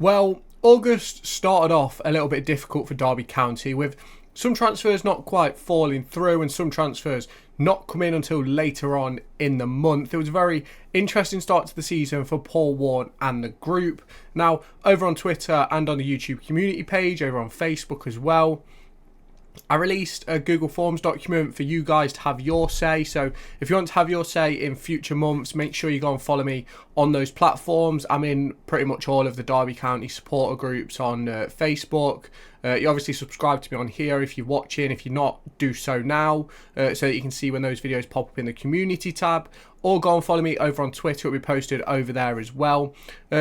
Well, August started off a little bit difficult for Derby County, with some transfers not quite falling through and some transfers not coming until later on in the month. It was a very interesting start to the season for Paul Warne and the group. Now, over on Twitter and on the YouTube community page, over on Facebook as well, I released a Google Forms document for you guys to have your say. So if you want to have your say in future months, make sure you go and follow me on those platforms. I'm in pretty much all of the Derby County supporter groups on Facebook. You obviously subscribe to me on here if you're watching. If you're not, do so now so that you can see when those videos pop up in the community tab. Or go and follow me over on Twitter. It'll be posted over there as well.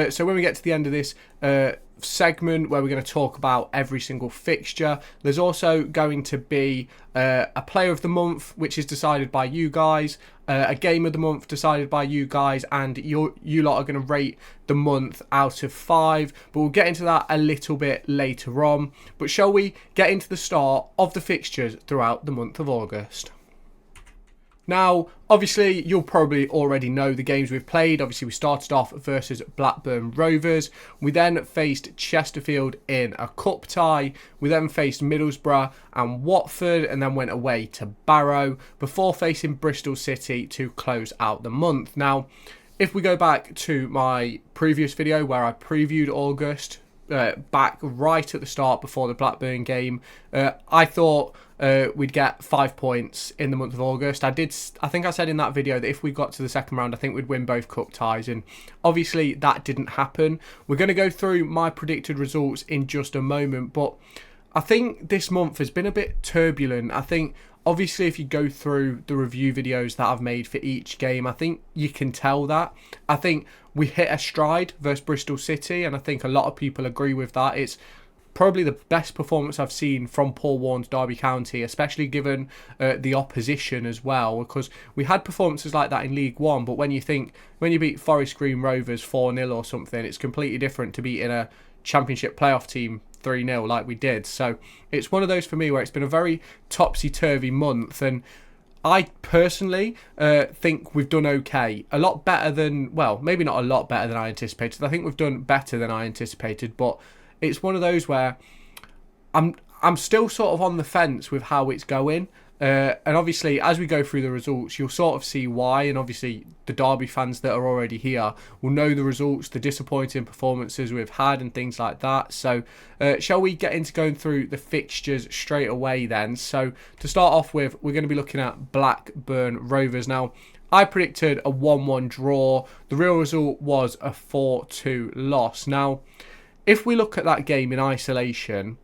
So when we get to the end of this segment where we're going to talk about every single fixture, there's also going to be a player of the month, which is decided by you guys, a game of the month decided by you guys, and you lot are going to rate the month out of 5, but we'll get into that a little bit later on. But shall we get into the start of the fixtures throughout the month of August? Now, obviously, you'll probably already know the games we've played. Obviously, we started off versus Blackburn Rovers. We then faced Chesterfield in a cup tie. We then faced Middlesbrough and Watford, and then went away to Barrow before facing Bristol City to close out the month. Now, if we go back to my previous video where I previewed August, back right at the start before the Blackburn game, I thought we'd get 5 points in the month of August. I think I said in that video that if we got to the second round, I think we'd win both cup ties, and obviously that didn't happen. We're going to go through my predicted results in just a moment, but I think this month has been a bit turbulent. I think obviously if you go through the review videos that I've made for each game, I think you can tell that. I think we hit a stride versus Bristol City, and I think a lot of people agree with that. It's probably the best performance I've seen from Paul Warne's Derby County, especially given the opposition as well, because we had performances like that in League One, but when you beat Forest Green Rovers 4-0 or something, it's completely different to beating a Championship playoff team 3-0 like we did. So it's one of those for me where it's been a very topsy-turvy month, and I personally think we've done okay. A lot better than, well, maybe not a lot better than I anticipated. I think we've done better than I anticipated, but it's one of those where I'm still sort of on the fence with how it's going. And obviously, as we go through the results, you'll sort of see why. And obviously, the Derby fans that are already here will know the results, the disappointing performances we've had and things like that. So, shall we get into going through the fixtures straight away then? So, to start off with, we're going to be looking at Blackburn Rovers. Now, I predicted a 1-1 draw. The real result was a 4-2 loss. Now, if we look at that game in isolation,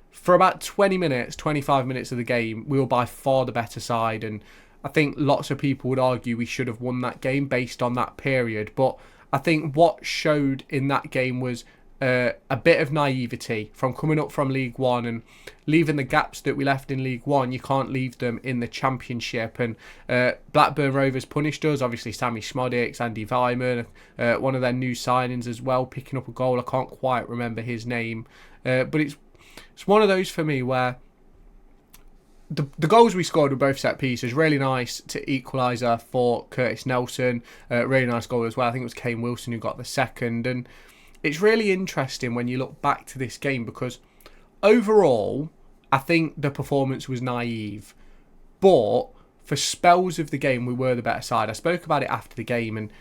for about 20 minutes, 25 minutes of the game, we were by far the better side, and I think lots of people would argue we should have won that game based on that period. But I think what showed in that game was a bit of naivety from coming up from League One and leaving the gaps that we left in League One. You can't leave them in the Championship, and Blackburn Rovers punished us. Obviously, Sammy Schmodix, Andy Weimann, one of their new signings as well, picking up a goal. I can't quite remember his name, but it's one of those for me where the goals we scored were both set pieces. Really nice to equaliser for Curtis Nelson. Really nice goal as well. I think it was Kane Wilson who got the second. And it's really interesting when you look back to this game, because overall, I think the performance was naive. But for spells of the game, we were the better side. I spoke about it after the game, and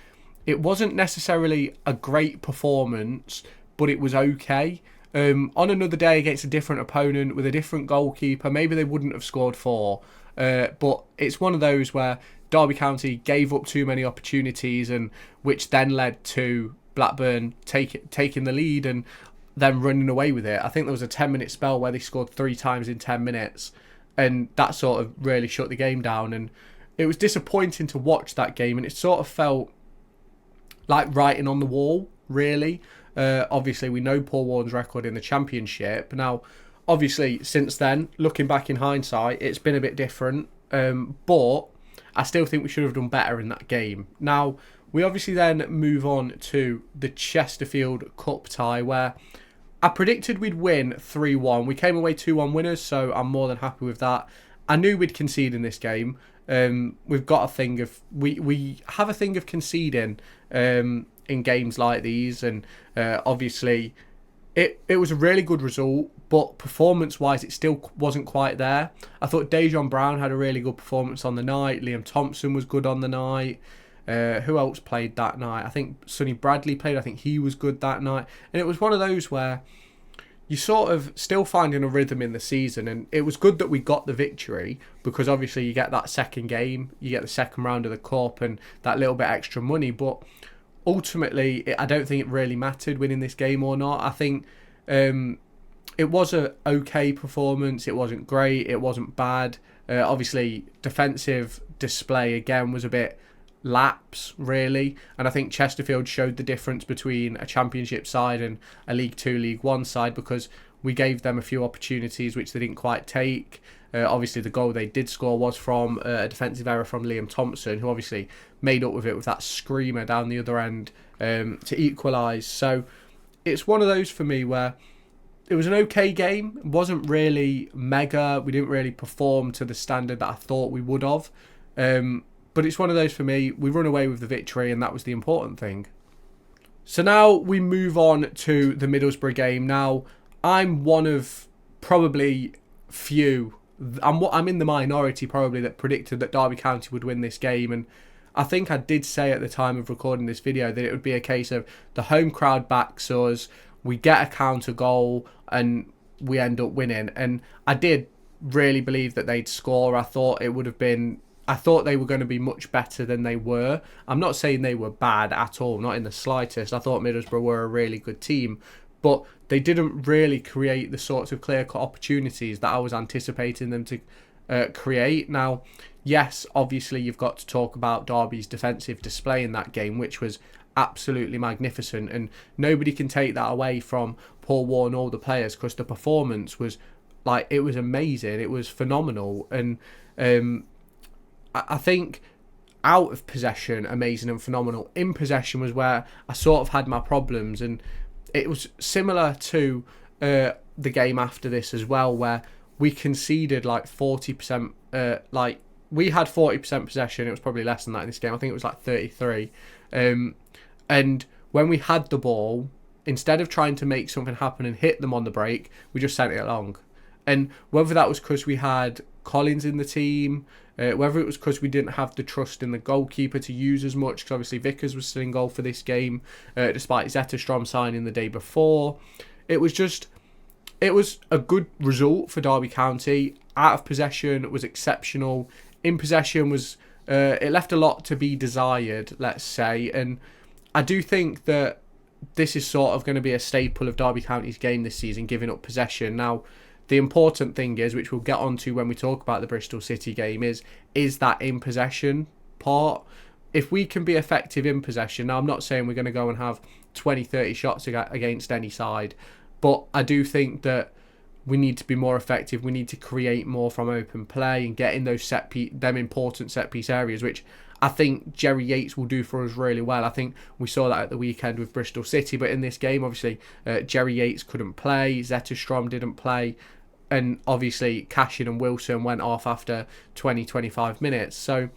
it wasn't necessarily a great performance, but it was okay. On another day against a different opponent with a different goalkeeper, maybe they wouldn't have scored 4. But it's one of those where Derby County gave up too many opportunities, and which then led to Blackburn taking the lead and then running away with it. I think there was a 10-minute spell where they scored 3 times in 10 minutes, and that sort of really shut the game down. And it was disappointing to watch that game, and it sort of felt like writing on the wall, really. Obviously, we know Paul Warne's record in the Championship. Now, obviously, since then, looking back in hindsight, it's been a bit different. But I still think we should have done better in that game. Now, we obviously then move on to the Chesterfield Cup tie, where I predicted we'd win 3-1. We came away 2-1 winners, so I'm more than happy with that. I knew we'd concede in this game. We've got a thing of we have a thing of conceding in games like these, and obviously It was a really good result, but performance-wise, it still wasn't quite there. I thought Dejon Brown had a really good performance on the night. Liam Thompson was good on the night. Who else played that night? I think Sonny Bradley played. I think he was good that night. And it was one of those where you're sort of still finding a rhythm in the season. And it was good that we got the victory, because obviously you get that second game, you get the second round of the Cup and that little bit extra money. But ultimately, I don't think it really mattered winning this game or not. I think it was a okay performance. It wasn't great. It wasn't bad. Obviously, defensive display again was a bit lapse, really. And I think Chesterfield showed the difference between a Championship side and a League Two, League One side, because we gave them a few opportunities which they didn't quite take. Obviously, the goal they did score was from a defensive error from Liam Thompson, who obviously made up with it with that screamer down the other end to equalise. So it's one of those for me where it was an okay game. It wasn't really mega. We didn't really perform to the standard that I thought we would have. But it's one of those for me. We run away with the victory, and that was the important thing. So now we move on to the Middlesbrough game. Now, I'm one of probably few. I'm in the minority probably that predicted that Derby County would win this game, and I think I did say at the time of recording this video that it would be a case of the home crowd backs us, we get a counter goal, and we end up winning. And I did really believe that they'd score. I thought they were going to be much better than they were. I'm not saying they were bad at all, not in the slightest. I thought Middlesbrough were a really good team, but they didn't really create the sorts of clear-cut opportunities that I was anticipating them to create. Now, yes, obviously you've got to talk about Derby's defensive display in that game, which was absolutely magnificent, and nobody can take that away from Paul Warne or the players, because the performance was it was amazing. It was phenomenal. And I think out of possession, amazing and phenomenal. In possession was where I sort of had my problems, and it was similar to the game after this as well, where we conceded 40%. We had 40% possession. It was probably less than that in this game. I think it was 33. And when we had the ball, instead of trying to make something happen and hit them on the break, we just sent it along. And whether that was because we had Collins in the team, whether it was because we didn't have the trust in the goalkeeper to use as much, because obviously Vickers was still in goal for this game, despite Zetterstrom signing the day before. It was a good result for Derby County. Out of possession was exceptional. In possession was it left a lot to be desired, let's say. And I do think that this is sort of going to be a staple of Derby County's game this season, giving up possession. Now, the important thing is, which we'll get onto when we talk about the Bristol City game, is that in possession part. If we can be effective in possession, now I'm not saying we're going to go and have 20, 30 shots against any side, but I do think that we need to be more effective. We need to create more from open play and get in those important set piece areas, which I think Jerry Yates will do for us really well. I think we saw that at the weekend with Bristol City, but in this game, obviously, Jerry Yates couldn't play, Zetterstrom didn't play, and obviously Cashin and Wilson went off after 20-25 minutes. So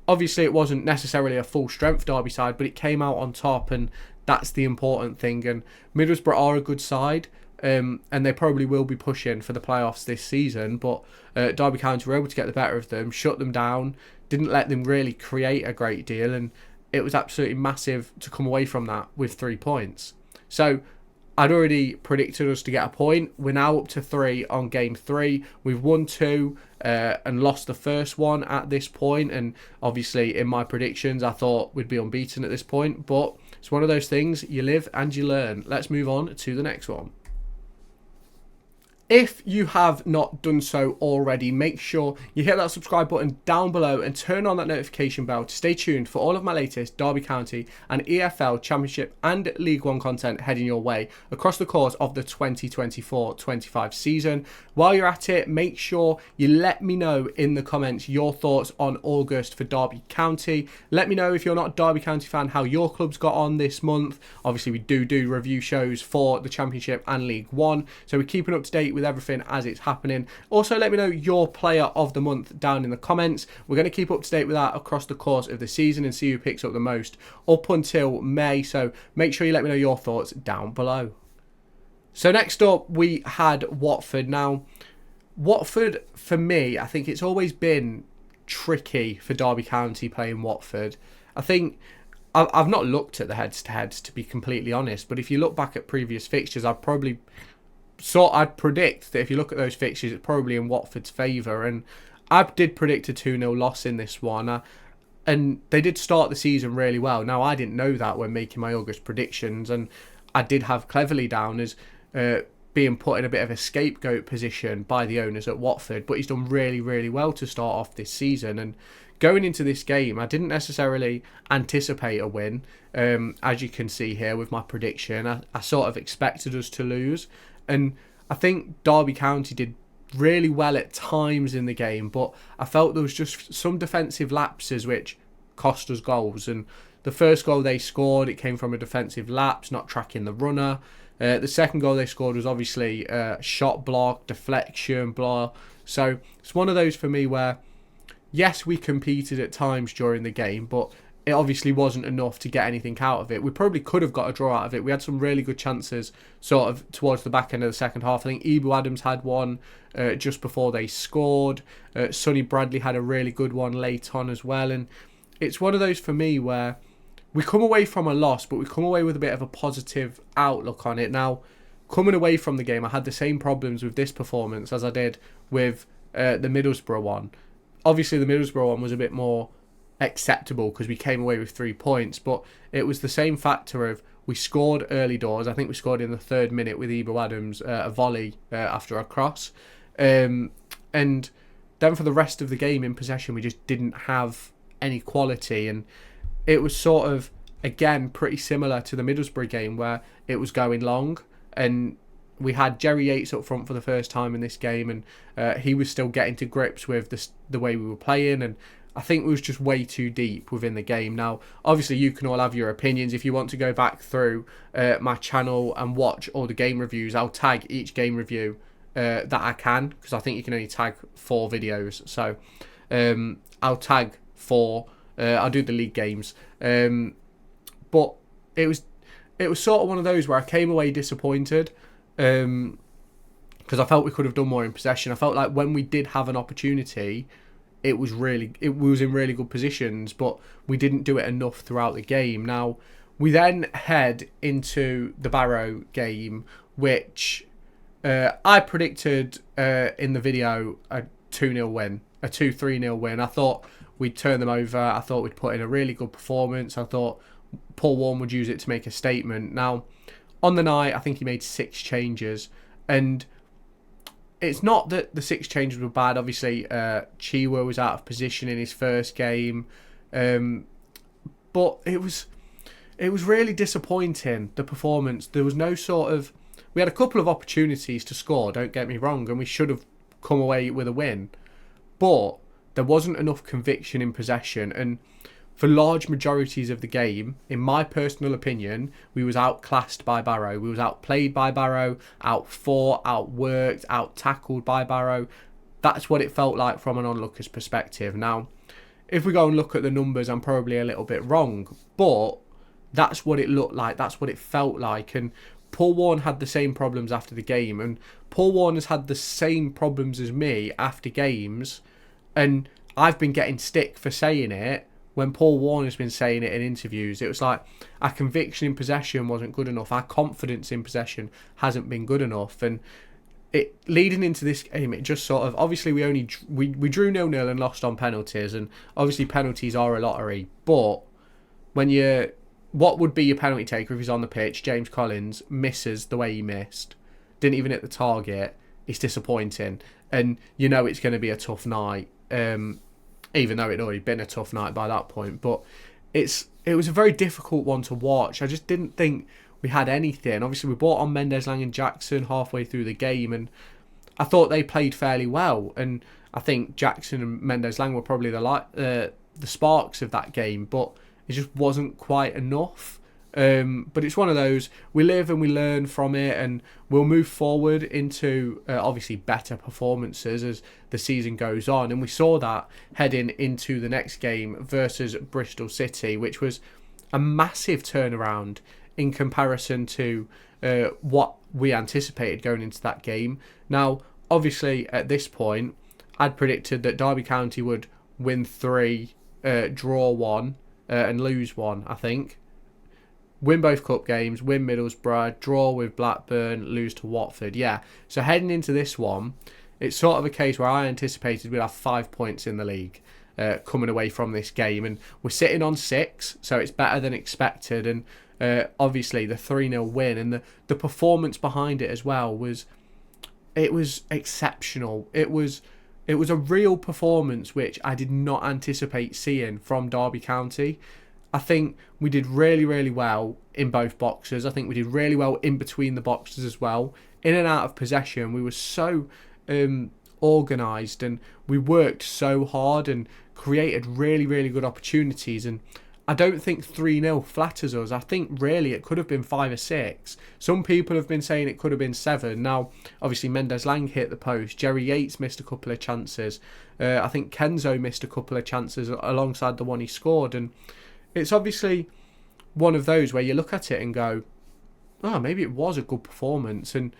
obviously it wasn't necessarily a full strength Derby side, but it came out on top, and that's the important thing. And Middlesbrough are a good side, and they probably will be pushing for the playoffs this season, but Derby County were able to get the better of them, shut them down, didn't let them really create a great deal, and it was absolutely massive to come away from that with 3 points. So I'd already predicted us to get a point. We're now up to 3 on game 3. We've won 2 and lost the first one at this point, and obviously in my predictions I thought we'd be unbeaten at this point, but it's one of those things, you live and you learn. Let's move on to the next one. If you have not done so already, make sure you hit that subscribe button down below and turn on that notification bell to stay tuned for all of my latest Derby County and EFL Championship and League One content heading your way across the course of the 2024-25 season. While you're at it, make sure you let me know in the comments your thoughts on August for Derby County. Let me know, if you're not a Derby County fan, how your club's got on this month. Obviously, we do review shows for the Championship and League One, so we're keeping up to date with everything as it's happening. Also, let me know your player of the month down in the comments. We're going to keep up to date with that across the course of the season and see who picks up the most up until May, so make sure you let me know your thoughts down below. So next up, we had Watford. Now, Watford, for me, I think it's always been tricky for Derby County playing Watford. I think I've not looked at the heads-to-heads, to be completely honest, but if you look back at previous fixtures, I'd predict that if you look at those fixtures, it's probably in Watford's favour, and I did predict a 2-0 loss in this one, and they did start the season really well. Now, I didn't know that when making my August predictions, and I did have Cleverley down as being put in a bit of a scapegoat position by the owners at Watford, but he's done really, really well to start off this season. And going into this game, I didn't necessarily anticipate a win, as you can see here with my prediction. I sort of expected us to lose, and I think Derby County did really well at times in the game, but I felt there was just some defensive lapses which cost us goals. And the first goal they scored, it came from a defensive lapse, not tracking the runner. The second goal they scored was obviously shot block, deflection, blah. So it's one of those for me where, yes, we competed at times during the game, but it obviously wasn't enough to get anything out of it. We probably could have got a draw out of it. We had some really good chances sort of towards the back end of the second half. I think Ebu Adams had one just before they scored. Sonny Bradley had a really good one late on as well. And it's one of those for me where we come away from a loss, but we come away with a bit of a positive outlook on it. Now, coming away from the game, I had the same problems with this performance as I did with the Middlesbrough one. Obviously, the Middlesbrough one was a bit more acceptable because we came away with 3 points, but it was the same factor of we scored early doors. I think we scored in the 3rd minute with Ebu Adams, a volley after a cross. And then for the rest of the game in possession, we just didn't have any quality, and it was sort of, again, pretty similar to the Middlesbrough game where it was going long, and we had Jerry Yates up front for the first time in this game, and he was still getting to grips with the way we were playing, and I think we was just way too deep within the game. Now, obviously, you can all have your opinions. If you want to go back through my channel and watch all the game reviews, I'll tag each game review that I can, because I think you can only tag 4 videos. So I'll tag 4. I'll do the league games. But it was sort of one of those where I came away disappointed because I felt we could have done more in possession. I felt like when we did have an opportunity, it was in really good positions, but we didn't do it enough throughout the game. Now, we then head into the Barrow game, which I predicted in the video a 2-0 win, a 2-3-0 win. I thought we'd turn them over. I thought we'd put in a really good performance. I thought Paul Warne would use it to make a statement. Now, on the night, I think he made 6 changes, and it's not that the 6 changes were bad. Obviously, Chiwa was out of position in his first game, but it was really disappointing, the performance. There was no sort of... We had a couple of opportunities to score, don't get me wrong, and we should have come away with a win, but there wasn't enough conviction in possession, and for large majorities of the game, in my personal opinion, we was outclassed by Barrow. We was outplayed by Barrow, outfought, outworked, out-tackled by Barrow. That's what it felt like from an onlooker's perspective. Now, if we go and look at the numbers, I'm probably a little bit wrong, but that's what it looked like. That's what it felt like. And Paul Warne had the same problems after the game, and Paul Warne has had the same problems as me after games, and I've been getting stick for saying it when Paul Warne has been saying it in interviews. It was like our conviction in possession wasn't good enough, our confidence in possession hasn't been good enough, and it leading into this game, it just sort of, obviously we drew 0-0 and lost on penalties, and obviously penalties are a lottery, but when what would be your penalty taker if he's on the pitch? James Collins misses the way he missed, didn't even hit the target. It's disappointing, and you know it's going to be a tough night, even though it'd already been a tough night by that point. But it was a very difficult one to watch. I just didn't think we had anything. Obviously, we brought on Mendes-Lang and Jackson halfway through the game, and I thought they played fairly well. And I think Jackson and Mendes-Lang were probably the sparks of that game, but it just wasn't quite enough. But it's one of those, we live and we learn from it, and we'll move forward into obviously better performances as the season goes on. And we saw that heading into the next game versus Bristol City, which was a massive turnaround in comparison to what we anticipated going into that game. Now, obviously, at this point, I'd predicted that Derby County would win 3, draw 1, and lose 1, I think. Win both cup games, win Middlesbrough, draw with Blackburn, lose to Watford. Yeah, so heading into this one, it's sort of a case where I anticipated we'd have 5 points in the league coming away from this game. And we're sitting on 6, so it's better than expected. And obviously the 3-0 win and the performance behind it as well was exceptional. It was a real performance which I did not anticipate seeing from Derby County. I think we did really, really well in both boxes. I think we did really well in between the boxes as well. In and out of possession, we were so organised, and we worked so hard and created really, really good opportunities. And I don't think 3-0 flatters us. I think really it could have been 5 or 6. Some people have been saying it could have been 7. Now, obviously, Mendes Lang hit the post. Jerry Yates missed a couple of chances. I think Kenzo missed a couple of chances alongside the one he scored. And it's obviously one of those where you look at it and go, oh, maybe it was a good performance. And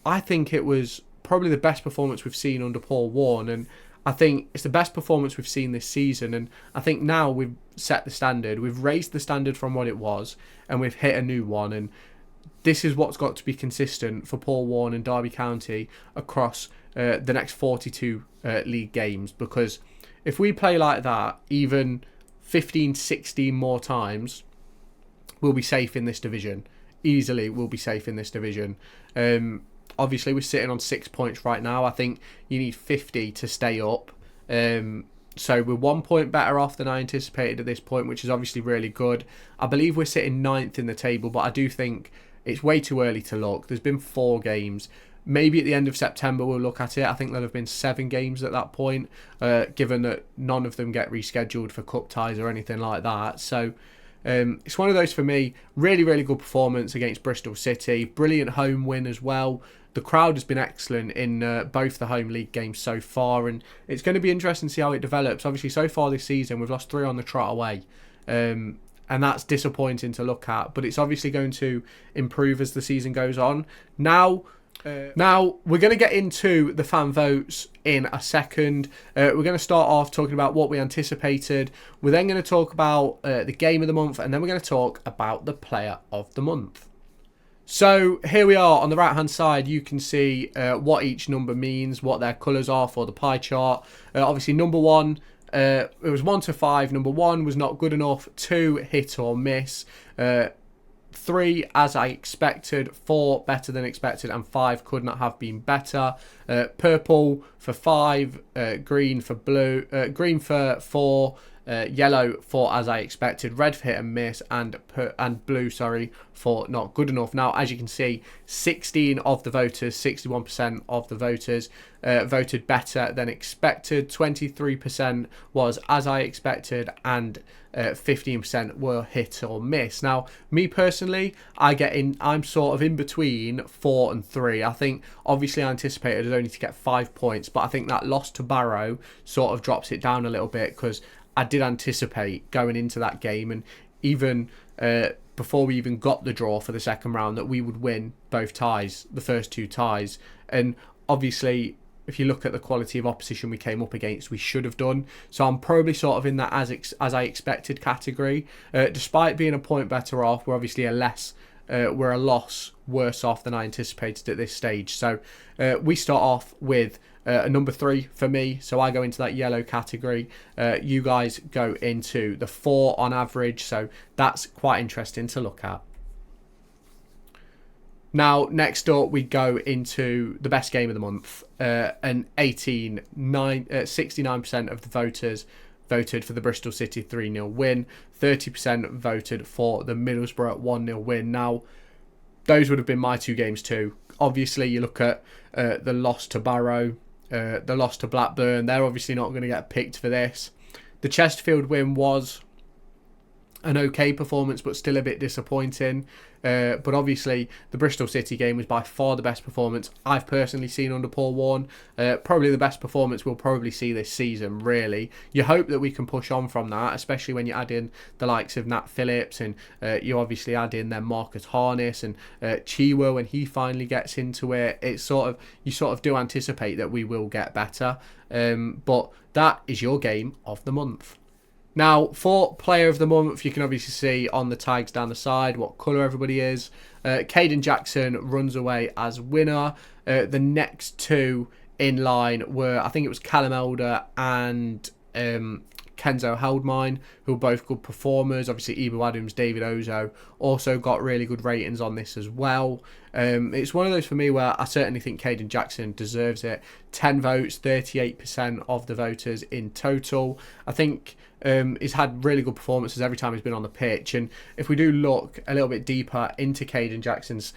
I think it was probably the best performance we've seen under Paul Warne. And I think it's the best performance we've seen this season. And I think now we've set the standard. We've raised the standard from what it was, and we've hit a new one. And this is what's got to be consistent for Paul Warne and Derby County across the next 42 league games. Because if we play like that, even 15, 16 more times, we'll be safe in this division. Easily, we'll be safe in this division. Obviously, we're sitting on 6 points right now. I think you need 50 to stay up. So we're 1 point better off than I anticipated at this point, which is obviously really good. I believe we're sitting 9th in the table, but I do think it's way too early to look. There's been 4 games. Maybe at the end of September we'll look at it. I think there'll have been 7 games at that point, given that none of them get rescheduled for cup ties or anything like that. So it's one of those for me. Really, really good performance against Bristol City. Brilliant home win as well. The crowd has been excellent in both the home league games so far, and it's going to be interesting to see how it develops. Obviously, so far this season, we've lost 3 on the trot away. And that's disappointing to look at, but it's obviously going to improve as the season goes on. Now, we're going to get into the fan votes in a second. We're going to start off talking about what we anticipated. We're then going to talk about the game of the month, and then we're going to talk about the player of the month. So here we are on the right hand side. You can see what each number means, what their colours are for the pie chart. Obviously, number 1, it was 1 to 5. Number 1 was not good enough. 2, hit or miss. 3, as I expected. 4, better than expected. And 5, could not have been better. Purple for 5, green for blue, green for 4, yellow for as I expected, red for hit and miss, and blue, for not good enough. Now, as you can see, 16 of the voters, 61% of the voters voted better than expected. 23% was as I expected, and 15% were hit or miss. Now, me personally, I'm sort of in between 4 and 3. I think obviously I anticipated only to get 5 points, but I think that loss to Barrow sort of drops it down a little bit, because I did anticipate going into that game, and even before we even got the draw for the second round, that we would win both ties, the first 2 ties. And obviously, if you look at the quality of opposition we came up against, we should have done. So I'm probably sort of in that as I expected category. Despite being a point better off, we're obviously we're a loss worse off than I anticipated at this stage. So we start off with a number 3 for me, so I go into that yellow category. You guys go into the 4 on average, so that's quite interesting to look at. Now, next up, we go into the best game of the month. And 69% of the voters voted for the Bristol City 3-0 win. 30% voted for the Middlesbrough 1-0 win. Now, those would have been my 2 games too. Obviously, you look at the loss to Barrow, the loss to Blackburn. They're obviously not going to get picked for this. The Chesterfield win was an okay performance, but still a bit disappointing. But obviously, the Bristol City game was by far the best performance I've personally seen under Paul Warne. Probably the best performance we'll probably see this season, really. You hope that we can push on from that, especially when you add in the likes of Nat Phillips, and you obviously add in then Marcus Harness and Chiwa when he finally gets into it. It's you sort of do anticipate that we will get better. But that is your game of the month. Now, for player of the month, you can obviously see on the tags down the side what colour everybody is. Caden Jackson runs away as winner. The next two in line were, I think it was Callum Elder and Kenzo Heldmine, who were both good performers. Obviously, Ibu Adams, David Ozo also got really good ratings on this as well. It's one of those for me where I certainly think Caden Jackson deserves it. 10 votes, 38% of the voters in total. I think he's had really good performances every time he's been on the pitch. And if we do look a little bit deeper into Caden Jackson's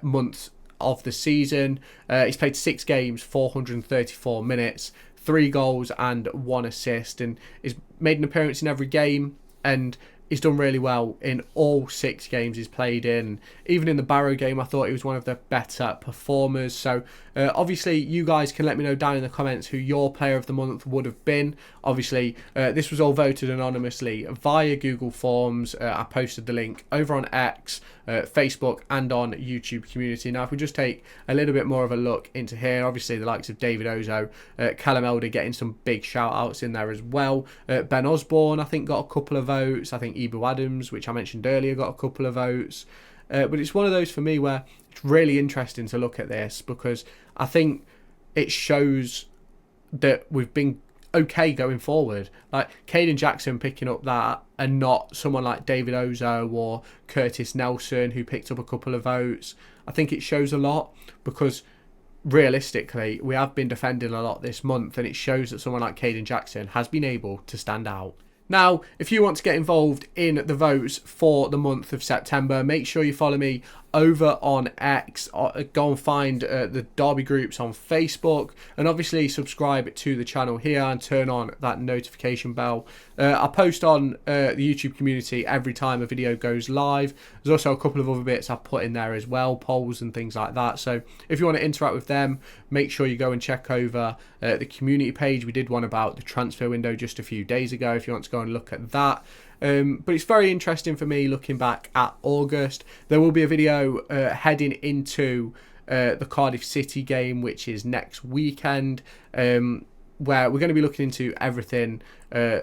month of the season, he's played 6 games, 434 minutes, 3 goals and 1 assist, and he's made an appearance in every game, and he's done really well in all 6 games he's played in. Even in the Barrow game, I thought he was one of the better performers. So obviously you guys can let me know down in the comments who your player of the month would have been. Obviously this was all voted anonymously via Google Forms. I posted the link over on X, Facebook and on YouTube community. Now if we just take a little bit more of a look into here, obviously the likes of David Ozo, Callum Elder getting some big shout outs in there as well. Ben Osborne I think got a couple of votes. I think Ibu Adams, which I mentioned earlier, got a couple of votes. But it's one of those for me where it's really interesting to look at this, because I think it shows that we've been okay going forward. Like Caden Jackson picking up that, and not someone like David Ozo or Curtis Nelson who picked up a couple of votes. I think it shows a lot, because realistically we have been defending a lot this month, and it shows that someone like Caden Jackson has been able to stand out. Now, if you want to get involved in the votes for the month of September, make sure you follow me over on X. Go and find the Derby groups on Facebook, and obviously subscribe to the channel here and turn on that notification bell. I post on the YouTube community every time a video goes live. There's also a couple of other bits I put in there as well, polls and things like that. So if you want to interact with them, make sure you go and check over the community page. We did one about the transfer window just a few days ago if you want to go and look at that. But it's very interesting for me looking back at August. There will be a video heading into the Cardiff City game, which is next weekend, where we're going to be looking into everything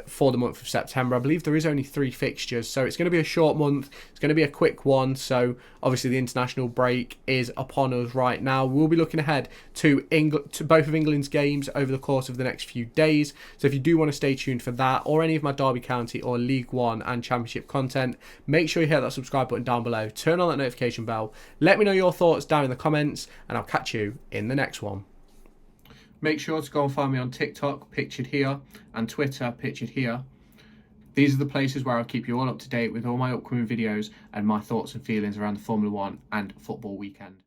for the month of September. I believe there is only 3 fixtures, so it's going to be a short month. It's going to be a quick one. So obviously the international break is upon us right now. We'll be looking ahead to both of England's games over the course of the next few days. So if you do want to stay tuned for that, or any of my Derby County or League One and Championship content, make sure you hit that subscribe button down below. Turn on that notification bell. Let me know your thoughts down in the comments, and I'll catch you in the next one. Make sure to go and find me on TikTok, pictured here, and Twitter, pictured here. These are the places where I'll keep you all up to date with all my upcoming videos and my thoughts and feelings around the Formula 1 and football weekend.